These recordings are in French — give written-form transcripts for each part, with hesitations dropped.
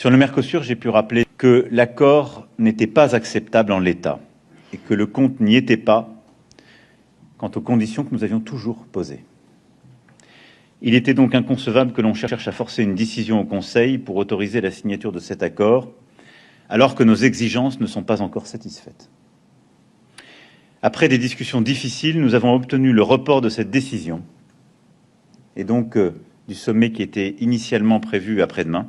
Sur le Mercosur, j'ai pu rappeler que l'accord n'était pas acceptable en l'état et que le compte n'y était pas quant aux conditions que nous avions toujours posées. Il était donc inconcevable que l'on cherche à forcer une décision au Conseil pour autoriser la signature de cet accord, alors que nos exigences ne sont pas encore satisfaites. Après des discussions difficiles, nous avons obtenu le report de cette décision et donc du sommet qui était initialement prévu après-demain.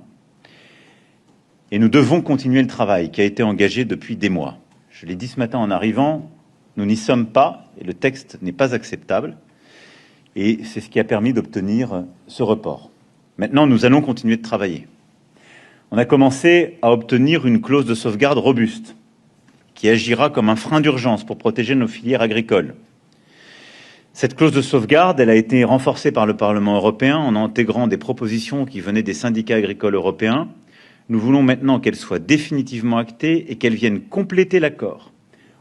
Et nous devons continuer le travail qui a été engagé depuis des mois. Je l'ai dit ce matin en arrivant, nous n'y sommes pas et le texte n'est pas acceptable. Et c'est ce qui a permis d'obtenir ce report. Maintenant, nous allons continuer de travailler. On a commencé à obtenir une clause de sauvegarde robuste qui agira comme un frein d'urgence pour protéger nos filières agricoles. Cette clause de sauvegarde, elle a été renforcée par le Parlement européen en intégrant des propositions qui venaient des syndicats agricoles européens. Nous voulons maintenant qu'elle soit définitivement actée et qu'elle vienne compléter l'accord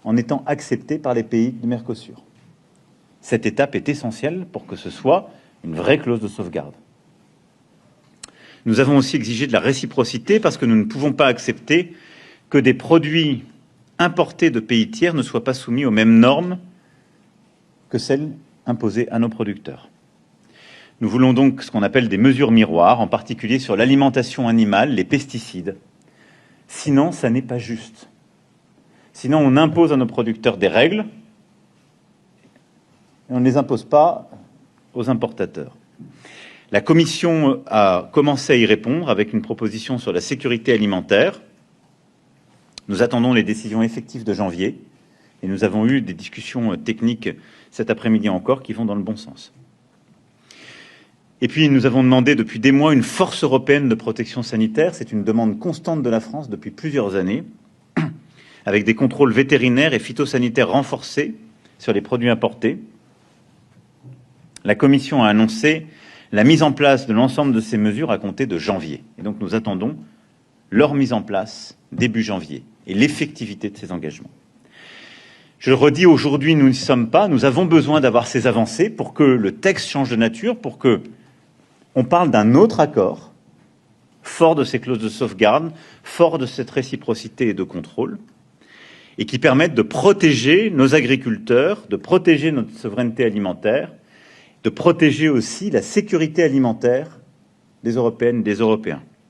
en étant acceptée par les pays du Mercosur. Cette étape est essentielle pour que ce soit une vraie clause de sauvegarde. Nous avons aussi exigé de la réciprocité parce que nous ne pouvons pas accepter que des produits importés de pays tiers ne soient pas soumis aux mêmes normes que celles imposées à nos producteurs. Nous voulons donc ce qu'on appelle des mesures miroirs, en particulier sur l'alimentation animale, les pesticides. Sinon, ça n'est pas juste. Sinon, on impose à nos producteurs des règles et on ne les impose pas aux importateurs. La Commission a commencé à y répondre avec une proposition sur la sécurité alimentaire. Nous attendons les décisions effectives de janvier et nous avons eu des discussions techniques cet après-midi encore qui vont dans le bon sens. Et puis, nous avons demandé depuis des mois une force européenne de protection sanitaire. C'est une demande constante de la France depuis plusieurs années, avec des contrôles vétérinaires et phytosanitaires renforcés sur les produits importés. La Commission a annoncé la mise en place de l'ensemble de ces mesures à compter de janvier. Et donc, nous attendons leur mise en place début janvier et l'effectivité de ces engagements. Je le redis, aujourd'hui, nous n'y sommes pas. Nous avons besoin d'avoir ces avancées pour que le texte change de nature, pour que on parle d'un autre accord, fort de ces clauses de sauvegarde, fort de cette réciprocité et de contrôle, et qui permettent de protéger nos agriculteurs, de protéger notre souveraineté alimentaire, de protéger aussi la sécurité alimentaire des Européennes et des Européens.